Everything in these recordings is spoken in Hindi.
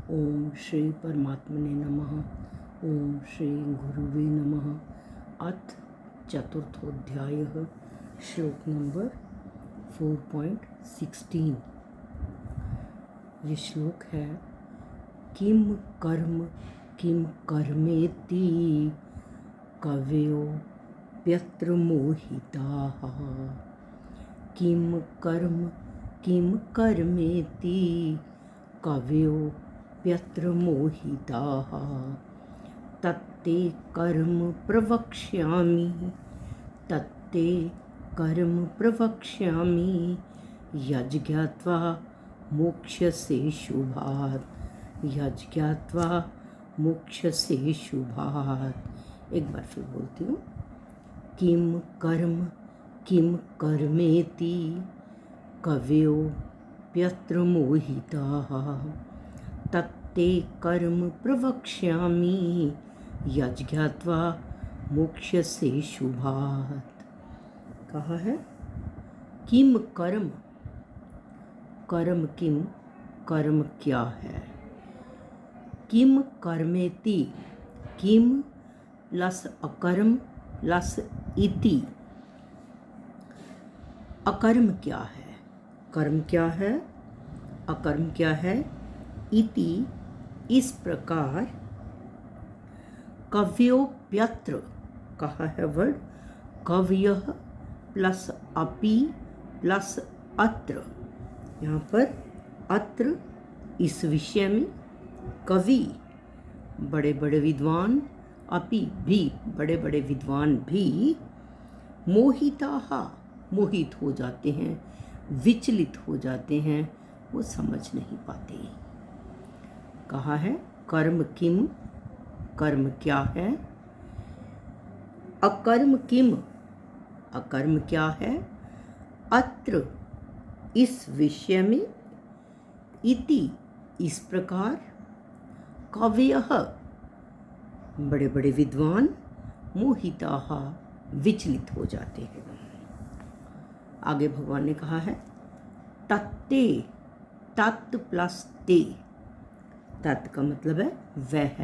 ओम श्री परमात्मने नमः। ओम श्री गुरुवे नमः। अथ चतुर्थोध्यायः। श्लोक नंबर 4.16। ये श्लोक है किम कर्म किम कर्मेति कवयो व्यत्र मोहिताः। किम कर्मेति कवयो व्यत्र मोहिताः। तत्ते कर्म प्रवक्ष्यामि यज्ञात्वा मोक्ष्यसे शुभात्। एक बार फिर बोलती हूँ। किम कर्मेति कवयो व्यत्र मोहिताः। तत्ते कर्म प्रवक्ष्यामि यज्ञात्वा मोक्ष्यसे शुभात्। कहा है किम कर्म किम कर्म क्या है। किम कर्मेति, किम प्लस अकर्म प्लस इति। अकर्म क्या है, कर्म क्या है, अकर्म क्या है, इति इस प्रकार। कव्योप्यत्र कहा है वर्ड कव्यः प्लस अपि प्लस अत्र। यहाँ पर अत्र इस विषय में कवि बड़े बड़े विद्वान, अपि भी बड़े बड़े विद्वान भी मोहिताः मोहित हो जाते हैं, विचलित हो जाते हैं, वो समझ नहीं पाते। कहा है कर्म किम, कर्म क्या है। अकर्म किम, अकर्म क्या है। अत्र इस विषय में, इति इस प्रकार। कवयः बड़े बड़े विद्वान, मोहिताः विचलित हो जाते हैं। आगे भगवान ने कहा है तत्ते, तत् प्लस ते। तत् का मतलब है वह,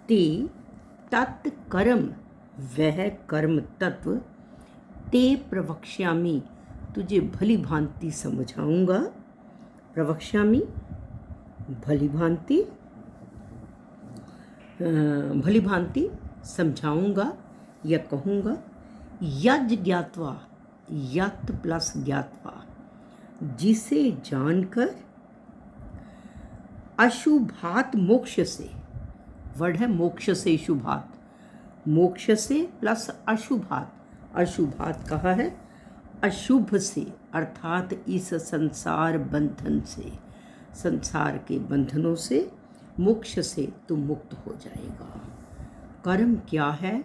ते तत्कर्म वह कर्म तत्व, ते प्रवक्ष्यामि तुझे भली भांति समझाऊंगा। प्रवक्ष्यामि भली भांति समझाऊंगा या कहूँगा। यज्ञ ज्ञात्वा, यत् प्लस ज्ञात्वा जिसे जानकर, अशुभात मोक्ष से, वर्ड है मोक्ष से शुभात, मोक्ष से प्लस अशुभात। अशुभात कहा है अशुभ से, अर्थात इस संसार बंधन से, संसार के बंधनों से, मोक्ष से तू मुक्त हो जाएगा। कर्म क्या है,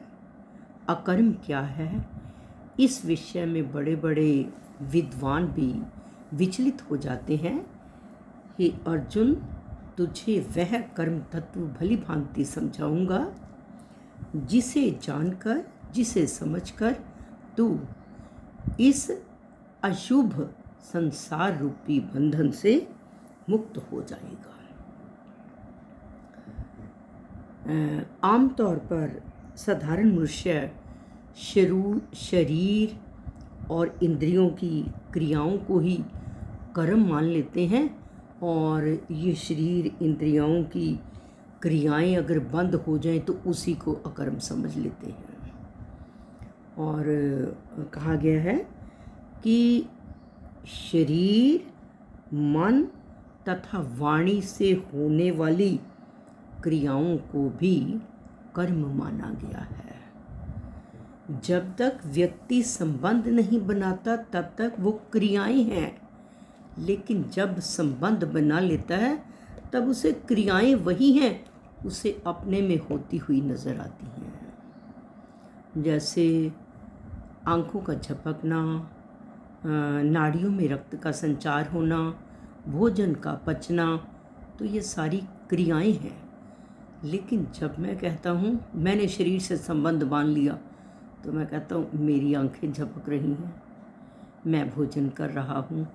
अकर्म क्या है, इस विषय में बड़े बड़े विद्वान भी विचलित हो जाते हैं। हे अर्जुन, तुझे वह कर्म तत्व भली भांति समझाऊंगा जिसे जानकर, जिसे समझकर तू इस अशुभ संसार रूपी बंधन से मुक्त हो जाएगा। आमतौर पर साधारण मनुष्य शरीर और इंद्रियों की क्रियाओं को ही कर्म मान लेते हैं, और ये शरीर इंद्रियों की क्रियाएं अगर बंद हो जाएं तो उसी को अकर्म समझ लेते हैं। और कहा गया है कि शरीर, मन तथा वाणी से होने वाली क्रियाओं को भी कर्म माना गया है। जब तक व्यक्ति संबंध नहीं बनाता तब तक वो क्रियाएं हैं, लेकिन जब संबंध बना लेता है तब उसे क्रियाएं वही हैं, उसे अपने में होती हुई नजर आती हैं। जैसे आंखों का झपकना, नाड़ियों में रक्त का संचार होना, भोजन का पचना, तो ये सारी क्रियाएं हैं। लेकिन जब मैं कहता हूँ मैंने शरीर से संबंध बांध लिया, तो मैं कहता हूँ मेरी आंखें झपक रही हैं, मैं भोजन कर रहा हूँ,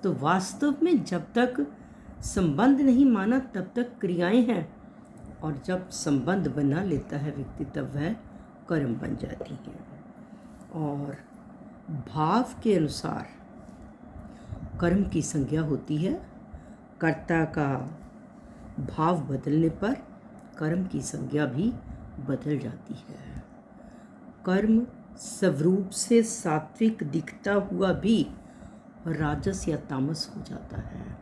तो वास्तव में जब तक संबंध नहीं माना तब तक क्रियाएं हैं, और जब संबंध बना लेता है व्यक्ति तब वह कर्म बन जाती हैं। और भाव के अनुसार कर्म की संज्ञा होती है। कर्ता का भाव बदलने पर कर्म की संज्ञा भी बदल जाती है। कर्म स्वरूप से सात्विक दिखता हुआ भी राजस या तामस हो जाता है।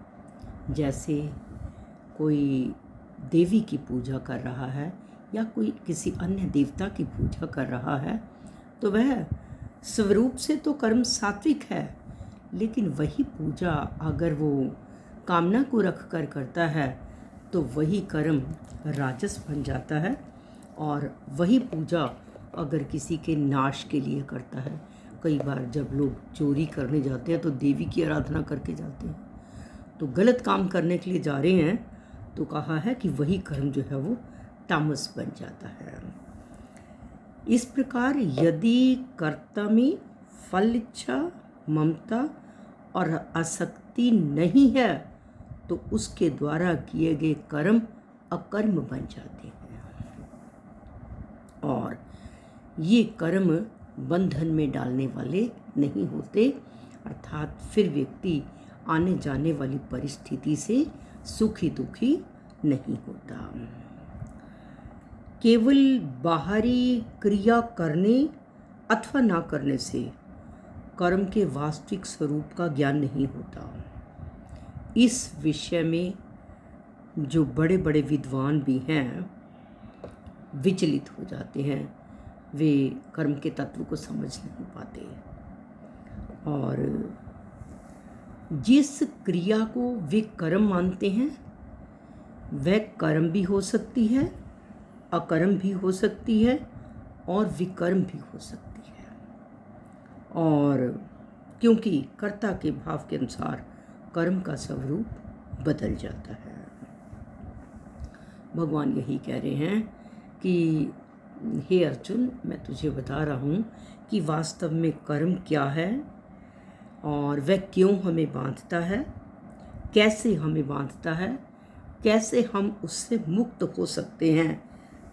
जैसे कोई देवी की पूजा कर रहा है या कोई किसी अन्य देवता की पूजा कर रहा है, तो वह स्वरूप से तो कर्म सात्विक है, लेकिन वही पूजा अगर वो कामना को रख कर करता है तो वही कर्म राजस बन जाता है। और वही पूजा अगर किसी के नाश के लिए करता है, कई बार जब लोग चोरी करने जाते हैं तो देवी की आराधना करके जाते हैं, तो गलत काम करने के लिए जा रहे हैं, तो कहा है कि वही कर्म जो है वो तामस बन जाता है। इस प्रकार यदि कर्ता में फल इच्छा, ममता और आसक्ति नहीं है तो उसके द्वारा किए गए कर्म अकर्म बन जाते हैं, और ये कर्म बंधन में डालने वाले नहीं होते, अर्थात फिर व्यक्ति आने जाने वाली परिस्थिति से सुखी दुखी नहीं होता। केवल बाहरी क्रिया करने अथवा ना करने से कर्म के वास्तविक स्वरूप का ज्ञान नहीं होता। इस विषय में जो बड़े बड़े विद्वान भी हैं विचलित हो जाते हैं, वे कर्म के तत्व को समझ नहीं पाते। और जिस क्रिया को वे कर्म मानते हैं वह कर्म भी हो सकती है, अकर्म भी हो सकती है और विकर्म भी हो सकती है। और क्योंकि कर्ता के भाव के अनुसार कर्म का स्वरूप बदल जाता है। भगवान यही कह रहे हैं कि हे अर्जुन, मैं तुझे बता रहा हूँ कि वास्तव में कर्म क्या है और वह क्यों हमें बांधता है, कैसे हमें बांधता है, कैसे हम उससे मुक्त हो सकते हैं,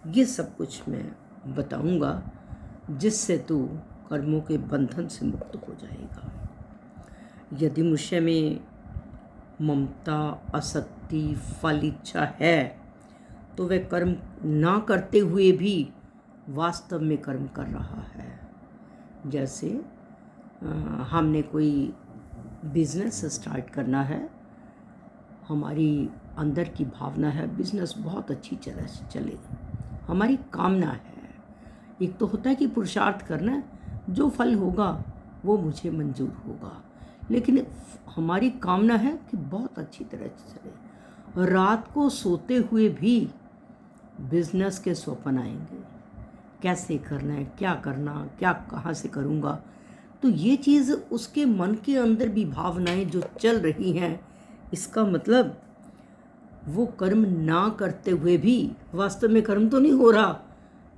ये सब कुछ मैं बताऊंगा, जिससे तू कर्मों के बंधन से मुक्त हो जाएगा। यदि मनुष्य में ममता, आसक्ति, फल इच्छा है तो वह कर्म ना करते हुए भी वास्तव में कर्म कर रहा है। जैसे हमने कोई बिजनेस स्टार्ट करना है, हमारी अंदर की भावना है बिजनेस बहुत अच्छी तरह से चले, हमारी कामना है। एक तो होता है कि पुरुषार्थ करना है, जो फल होगा वो मुझे मंजूर होगा, लेकिन हमारी कामना है कि बहुत अच्छी तरह से चले। रात को सोते हुए भी बिजनेस के स्वप्न आएंगे, कैसे करना है, क्या करना, क्या कहाँ से करूँगा। तो ये चीज़ उसके मन के अंदर भी भावनाएं जो चल रही हैं, इसका मतलब वो कर्म ना करते हुए भी वास्तव में कर्म तो नहीं हो रहा,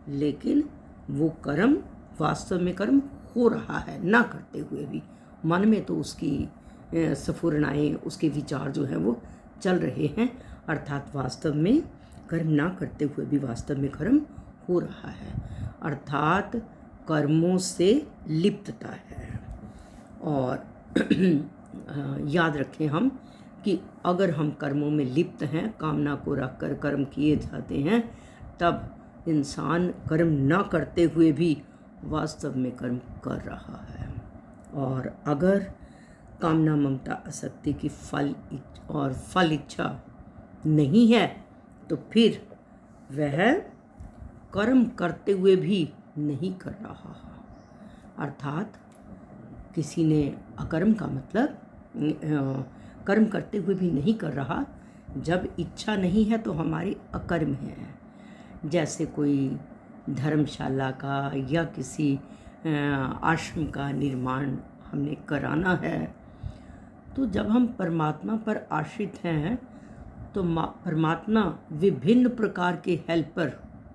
लेकिन वो कर्म वास्तव में कर्म हो रहा है ना करते हुए भी। मन में तो उसकी स्फुरणाएं, उसके विचार जो हैं वो चल रहे हैं, अर्थात वास्तव में कर्म ना करते हुए भी वास्तव में कर्म हो रहा है, अर्थात कर्मों से लिप्तता है। और याद रखें हम कि अगर हम कर्मों में लिप्त हैं, कामना को रख कर कर्म किए जाते हैं, तब इंसान कर्म ना करते हुए भी वास्तव में कर्म कर रहा है। और अगर कामना, ममता, आसक्ति की फल इच्छा नहीं है तो फिर वह कर्म करते हुए भी नहीं कर रहा, अर्थात किसी ने अकर्म का मतलब कर्म करते हुए भी नहीं कर रहा। जब इच्छा नहीं है तो हमारी अकर्म है। जैसे कोई धर्मशाला का या किसी आश्रम का निर्माण हमने कराना है, तो जब हम परमात्मा पर आश्रित हैं तो परमात्मा विभिन्न प्रकार के हेल्पर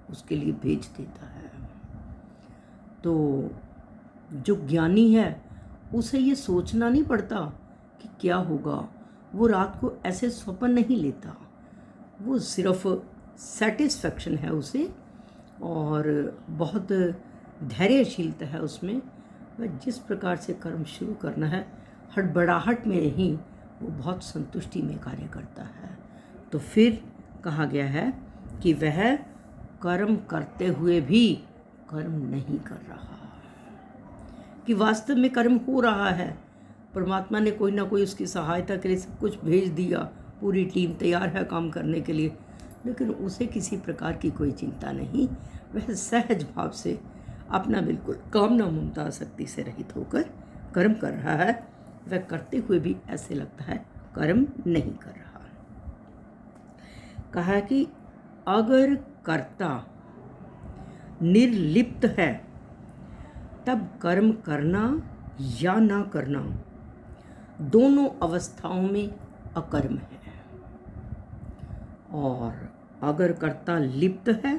उसके लिए भेज देता है। तो जो ज्ञानी है उसे ये सोचना नहीं पड़ता कि क्या होगा, वो रात को ऐसे स्वप्न नहीं लेता, वो सिर्फ सेटिस्फैक्शन है उसे, और बहुत धैर्यशीलता है उसमें। वह जिस प्रकार से कर्म शुरू करना है, हड़बड़ाहट में नहीं, वो बहुत संतुष्टि में कार्य करता है। तो फिर कहा गया है कि वह कर्म करते हुए भी कर्म नहीं कर रहा, कि वास्तव में कर्म हो रहा है, परमात्मा ने कोई ना कोई उसकी सहायता के लिए सब कुछ भेज दिया, पूरी टीम तैयार है काम करने के लिए, लेकिन उसे किसी प्रकार की कोई चिंता नहीं। वह सहज भाव से अपना बिल्कुल कामना ममता आसक्ति से रहित होकर कर्म कर रहा है। वह करते हुए भी ऐसे लगता है कर्म नहीं कर रहा। कहा कि अगर कर्ता निर्लिप्त है तब कर्म करना या ना करना दोनों अवस्थाओं में अकर्म है, और अगर कर्ता लिप्त है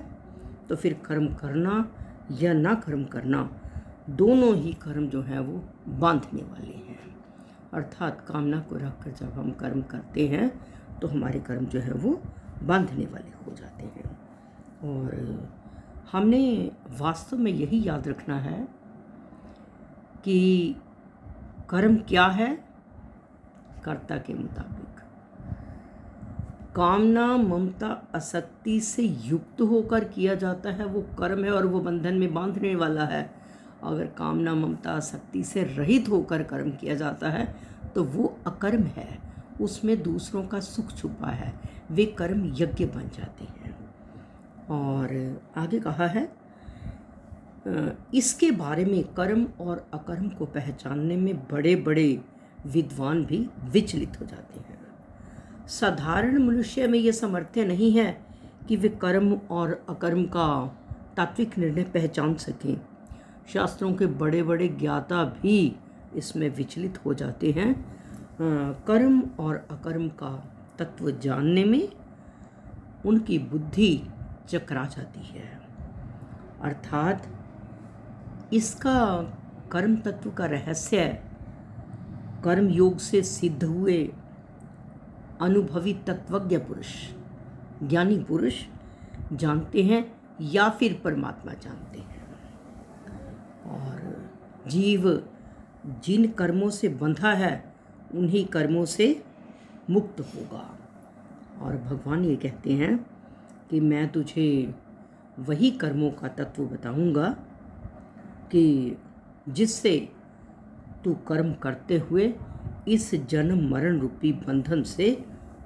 तो फिर कर्म करना या ना कर्म करना दोनों ही कर्म जो है वो बांधने वाले हैं। अर्थात कामना को रखकर जब हम कर्म करते हैं तो हमारे कर्म जो है वो बांधने वाले हो जाते हैं। और हमने वास्तव में यही याद रखना है कि कर्म क्या है, कर्ता के मुताबिक। कामना ममता आसक्ति से युक्त होकर किया जाता है वो कर्म है, और वो बंधन में बांधने वाला है। अगर कामना ममता आसक्ति से रहित होकर कर्म किया जाता है तो वो अकर्म है, उसमें दूसरों का सुख छुपा है, वे कर्म यज्ञ बन जाते हैं। और आगे कहा है, इसके बारे में कर्म और अकर्म को पहचानने में बड़े बड़े विद्वान भी विचलित हो जाते हैं। साधारण मनुष्य में यह सामर्थ्य नहीं है कि वे कर्म और अकर्म का तात्विक निर्णय पहचान सकें। शास्त्रों के बड़े बड़े ज्ञाता भी इसमें विचलित हो जाते हैं। कर्म और अकर्म का तत्व जानने में उनकी बुद्धि चकरा जाती है। अर्थात इसका कर्म तत्व का रहस्य कर्म योग से सिद्ध हुए अनुभवी तत्वज्ञ पुरुष, ज्ञानी पुरुष जानते हैं या फिर परमात्मा जानते हैं। और जीव जिन कर्मों से बंधा है उन्हीं कर्मों से मुक्त होगा। और भगवान ये कहते हैं कि मैं तुझे वही कर्मों का तत्व बताऊंगा कि जिससे तू कर्म करते हुए इस जन्म मरण रूपी बंधन से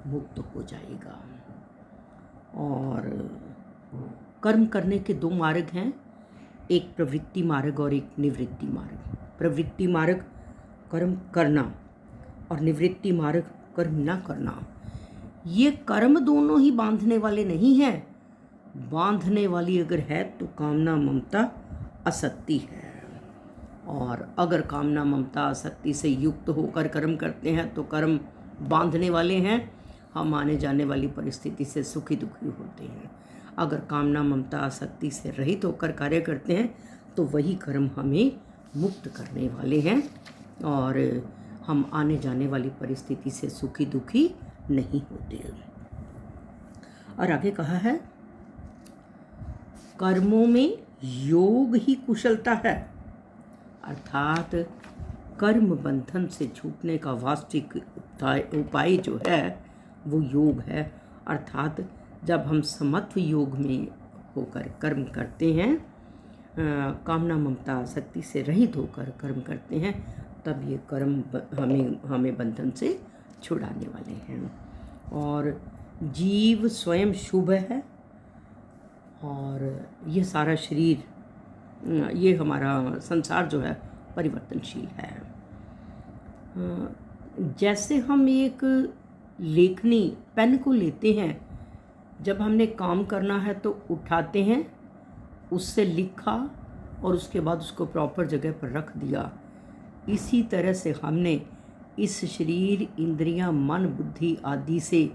मुक्त हो जाएगा। और कर्म करने के दो मार्ग हैं, एक प्रवृत्ति मार्ग और एक निवृत्ति मार्ग। प्रवृत्ति मार्ग कर्म करना और निवृत्ति मार्ग कर्म ना करना। ये कर्म दोनों ही बांधने वाले नहीं हैं। बांधने वाली अगर है तो कामना ममता आसक्ति है, और अगर कामना ममता आसक्ति से युक्त होकर कर्म करते हैं तो कर्म बांधने वाले हैं, हम आने जाने वाली परिस्थिति से सुखी दुखी होते हैं। अगर कामना ममता आसक्ति से रहित होकर कार्य करते हैं तो वही कर्म हमें मुक्त करने वाले हैं, और हम आने जाने वाली परिस्थिति से सुखी दुखी नहीं होते। और आगे कहा है, कर्मों में योग ही कुशलता है। अर्थात कर्म बंधन से छूटने का वास्तविक उपाय जो है वो योग है। अर्थात जब हम समत्व योग में होकर कर्म करते हैं, कामना ममता आसक्ति से रहित होकर कर्म करते हैं, तब ये कर्म हमें बंधन से छुड़ाने वाले हैं। और जीव स्वयं शुभ है, और ये सारा शरीर, ये हमारा संसार जो है परिवर्तनशील है। जैसे हम एक लेखनी पेन को लेते हैं, जब हमने काम करना है तो उठाते हैं, उससे लिखा और उसके बाद उसको प्रॉपर जगह पर रख दिया। इसी तरह से हमने इस शरीर, इंद्रियां, मन, बुद्धि आदि से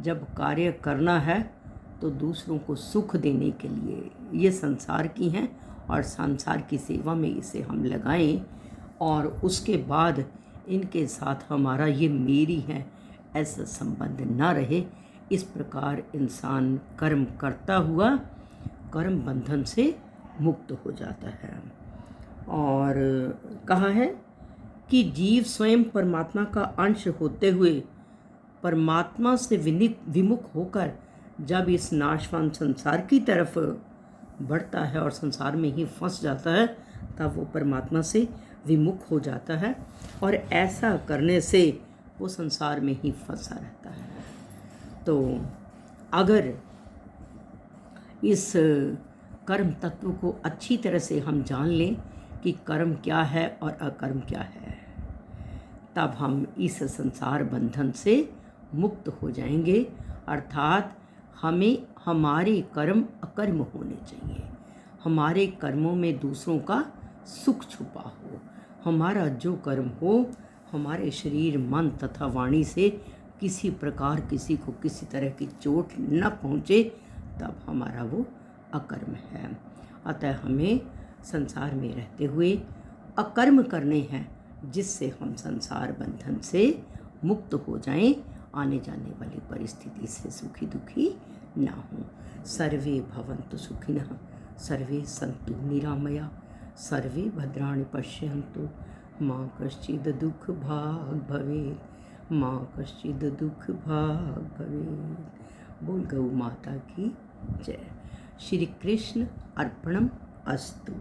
जब कार्य करना है तो दूसरों को सुख देने के लिए ये संसार की हैं, और संसार की सेवा में इसे हम लगाएं, और उसके बाद इनके साथ हमारा ये मेरी है ऐसा संबंध न रहे। इस प्रकार इंसान कर्म करता हुआ कर्म बंधन से मुक्त हो जाता है। और कहा है कि जीव स्वयं परमात्मा का अंश होते हुए परमात्मा से विमुख होकर जब इस नाशवान संसार की तरफ बढ़ता है और संसार में ही फंस जाता है, तब वो परमात्मा से विमुख हो जाता है और ऐसा करने से वो संसार में ही फंसा रहता है। तो अगर इस कर्म तत्व को अच्छी तरह से हम जान लें कि कर्म क्या है और अकर्म क्या है, तब हम इस संसार बंधन से मुक्त हो जाएंगे। अर्थात हमें हमारे कर्म अकर्म होने चाहिए। हमारे कर्मों में दूसरों का सुख छुपा हो। हमारा जो कर्म हो हमारे शरीर, मन तथा वाणी से किसी प्रकार किसी को किसी तरह की चोट न पहुँचे, तब हमारा वो अकर्म है। अतः हमें संसार में रहते हुए अकर्म करने हैं, जिससे हम संसार बंधन से मुक्त हो जाएं, आने जाने वाली परिस्थिति से सुखी दुखी ना हों। सर्वे भवन्तु सुखिनः, सर्वे सन्तु निरामया, सर्वे भद्राणि पश्यन्तु, माँ कश्चित् दुःख भाग् भवेत्, माँ कश्चित् दुःख भाग् भवेत्। बोल गौ माता की जय। श्री कृष्ण अर्पणम अस्तु।